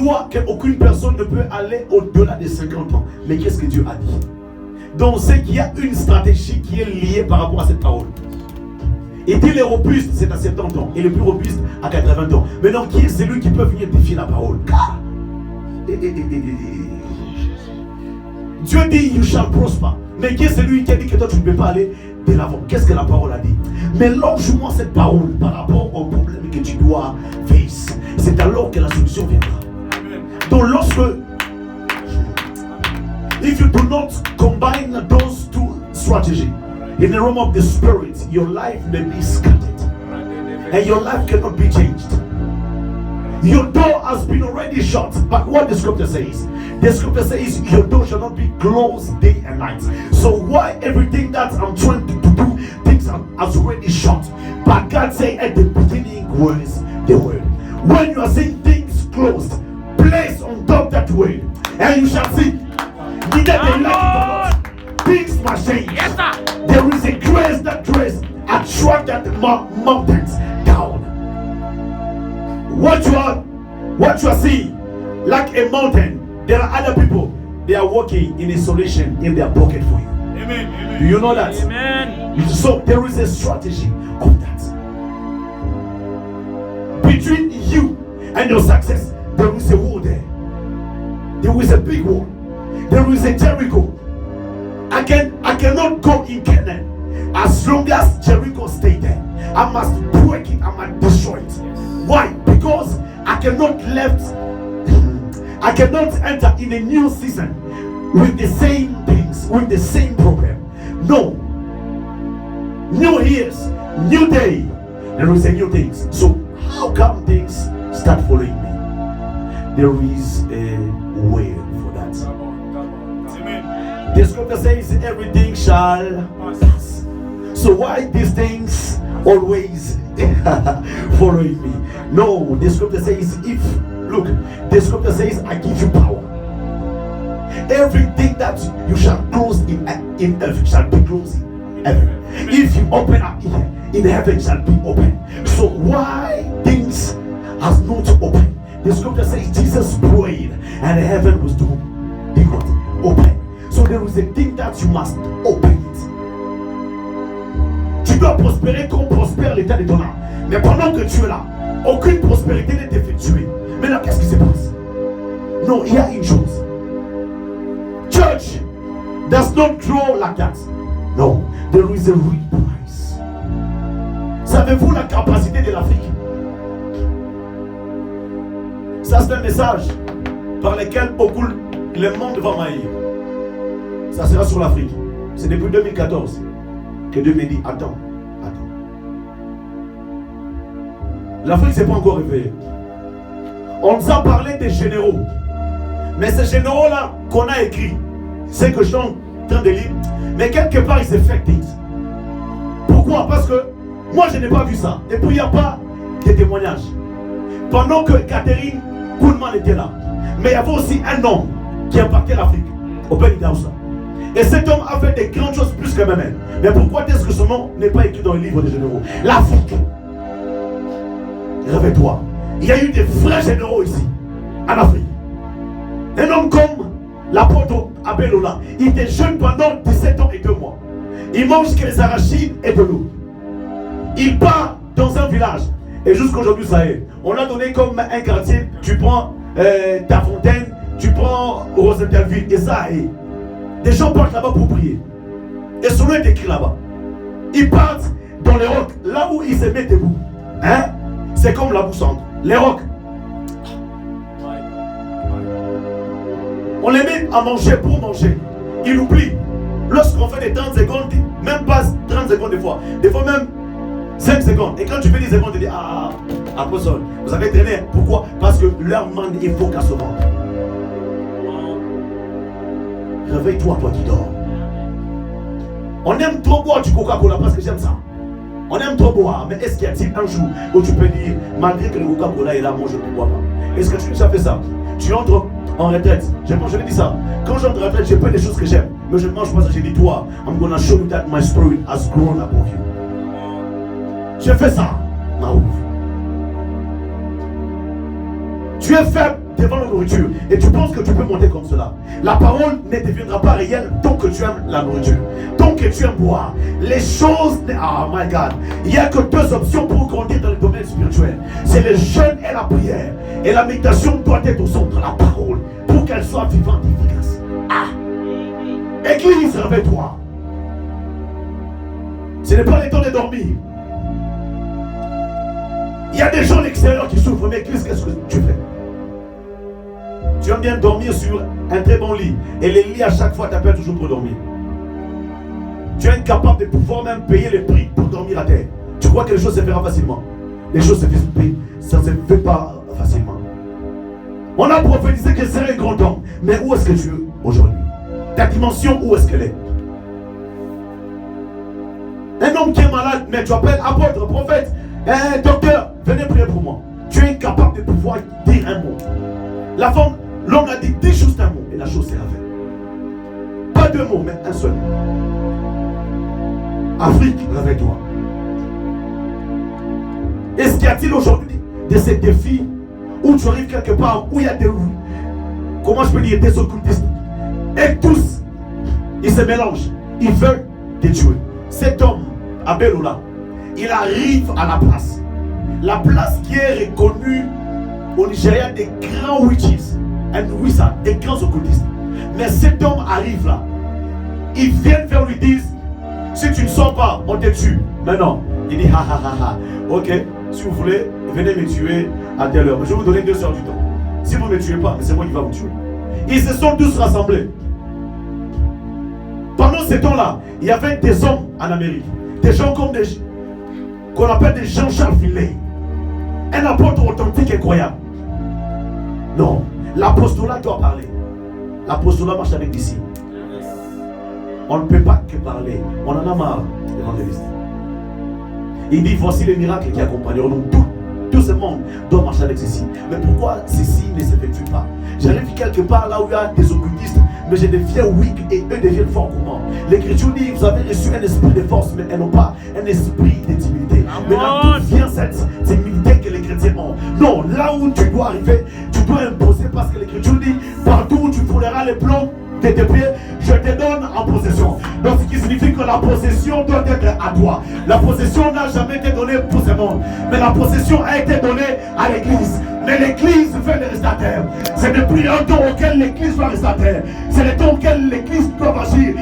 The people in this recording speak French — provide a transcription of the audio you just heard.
loi qu'aucune personne ne peut aller au-delà de 50 ans. Mais qu'est-ce que Dieu a dit? Donc c'est qu'il y a une stratégie qui est liée par rapport à cette parole. Il dit les robustes, c'est à 70 ans. Et les plus robustes, à 80 ans. Mais donc, qui est celui qui peut venir défier la parole? Dieu dit, you shall prosper. Mais qui est celui qui a dit que toi, tu ne peux pas aller de l'avant? Qu'est-ce que la parole a dit? Mélange-moi cette parole par rapport au problème que tu dois face. C'est alors que la solution viendra. Donc, lorsque... If you do not combine those two strategies, in the realm of the spirit, your life may be scattered and your life cannot be changed. Your door has been already shut, but what the scripture says your door shall not be closed day and night. So why everything that I'm trying to do, things are already shut, but God said at the beginning was the word. When you are seeing things closed, place on top that word and you shall see neither they like it or not, things must change. Yes, sir. There is a grace that grace attract that mountains down. What you are seeing like a mountain, there are other people, they are working in isolation in their pocket for you. Amen. Amen. Do you know that? Amen. So there is a strategy of that. Between you and your success, there is a wall there. There is a big wall. There is a Jericho. I cannot go in Canaan as long as Jericho stay there. I must break it. I must destroy it. Why? Because I cannot enter in a new season with the same things, with the same problem. No. New years, new day. There is a new things. So how come things start following me? There is a way for that. The scripture says everything shall pass. So why these things always following me? No, the scripture says the scripture says I give you power. Everything that you shall close in earth shall be closed in heaven. If you open up here, in heaven shall be open. So why things has not opened? The scripture says Jesus prayed and heaven was did not open. So there is a thing that you must open it. Tu dois prospérer comme prospère l'état de ton âme. Mais pendant que tu es là, aucune prospérité n'est effectuée. Mais là, qu'est-ce qui se passe? Non, il y a une chose. Church does not grow like that. No, there is a real price. Savez-vous la capacité de l'Afrique? Ça, c'est un message par lequel beaucoup le monde va m'haïr. Ça sera sur l'Afrique. C'est depuis 2014 que Dieu me dit attends. L'Afrique ne s'est pas encore réveillée. On nous a parlé des généraux. Mais ces généraux-là qu'on a écrit, c'est que je suis en train de lire, mais quelque part ils effectent. Pourquoi? Parce que moi je n'ai pas vu ça. Et puis il n'y a pas de témoignages. Pendant que Catherine Kuhlman était là, mais il y avait aussi un homme qui impactait l'Afrique, au Pays d'Aoussa. Et cet homme a fait des grandes choses plus que même. Mais pourquoi est-ce que son nom n'est pas écrit dans le livre des généraux? L'Afrique. Réveille-toi. Il y a eu des vrais généraux ici, en Afrique. Un homme comme l'apôtre Abelola, il était jeune pendant 17 ans et 2 mois. Il mange que les arachides et de l'eau. Il part dans un village. Et jusqu'aujourd'hui, ça est. On l'a donné comme un quartier. Tu prends ta fontaine, tu prends Rosenthal-Ville, et ça est. Des gens partent là-bas pour prier. Et son nom est écrit là-bas. Ils partent dans les rocs, là où ils se mettent debout. Hein? C'est comme la boussante. Les rocs. On les met à manger pour manger. Ils oublient. Lorsqu'on fait des 30 secondes, même pas 30 secondes des fois même 5 secondes. Et quand tu fais 10 secondes, tu dis après ça, vous avez traîné. Pourquoi? Parce que leur manque est focus au monde. Réveille-toi, toi qui dors. On aime trop boire du Coca-Cola parce que j'aime ça. On aime trop boire, mais est-ce qu'il y a-t-il un jour où tu peux dire, malgré que le Coca-Cola est là, moi je ne bois pas? Est-ce que tu as fait ça? Tu entres en retraite. Je l'ai dit ça. Quand j'entre en retraite, j'ai pas des choses que j'aime. Mais je ne mange pas ça. J'ai dit, toi, I'm gonna show you that my spirit has grown above you. J'ai fait ça. Maouf. Tu es faible devant la nourriture et tu penses que tu peux monter comme cela. La parole ne deviendra pas réelle tant que tu aimes la nourriture, tant que tu aimes boire. Les choses, oh my God, il n'y a que deux options pour grandir dans le domaine spirituel. C'est le jeûne et la prière. Et la méditation doit être au centre de la parole pour qu'elle soit vivante et efficace. Ah! Église, réveille-toi. Ce n'est pas le temps de dormir. Il y a des gens à l'extérieur qui souffrent, mais Église, qu'est-ce que tu fais? Tu aimes bien dormir sur un très bon lit. Et les lits, à chaque fois, t'appellent toujours pour dormir. Tu es incapable de pouvoir même payer le prix pour dormir à terre. Tu crois que les choses se feront facilement? Les choses se font, ça ne se fait pas facilement. On a prophétisé que c'est un grand homme. Mais où est-ce que tu es aujourd'hui? Ta dimension, où est-ce qu'elle est? Un homme qui est malade, mais tu appelles apôtre, prophète, docteur, venez prier pour moi. Tu es incapable de pouvoir dire un mot. La femme, l'homme a dit, dis juste un mot, et la chose s'est faite. Pas deux mots, mais un seul. Afrique, réveille-toi. Est-ce qu'il y a-t-il aujourd'hui de ces défis où tu arrives quelque part, où il y a des, comment je peux dire, des occultistes, et tous, ils se mélangent, ils veulent te tuer. Cet homme, Abeloula, il arrive à la place qui est reconnue au Nigeria des grands witches, des grands occultistes. Mais cet homme arrive là, ils viennent vers lui, disent, si tu ne sors pas, on te tue. Mais non, il dit, ha ha ha ha, ok, si vous voulez, venez me tuer à telle heure. Je vais vous donner 2 heures du temps. Si vous ne me tuez pas, c'est moi qui va vous tuer. Ils se sont tous rassemblés. Pendant ce temps-là, il y avait des hommes en Amérique, des gens comme qu'on appelle des Jean-Charles Filet, un apôtre authentique et croyable. Non, l'apostolat doit parler. L'apostolat marche avec des signes. On ne peut pas que parler. On en a marre, l'évangéliste. Il dit, voici les miracles qui accompagneront tout ce monde doit marcher avec ces signes. Mais pourquoi ces signes ne s'effectuent pas? J'arrive quelque part là où il y a des occultistes, mais je deviens weak et eux deviennent forts. Comment? L'Écriture dit, vous avez reçu un esprit de force, mais elles n'ont pas un esprit de timidité. Maintenant, d'où vient cette timidité que les chrétiens ont? Non, là où tu dois arriver, tu dois imposer, parce que l'Écriture dit, partout où tu fouleras les plombs de tes pieds, je te donne en possession. Donc ce qui signifie que la possession doit être à toi. La possession n'a jamais été donnée pour ce monde, mais la possession a été donnée à l'église. Mais l'église fait le rester à terre. C'est depuis un temps auquel l'église doit rester à terre. C'est le temps auquel l'église doit agir.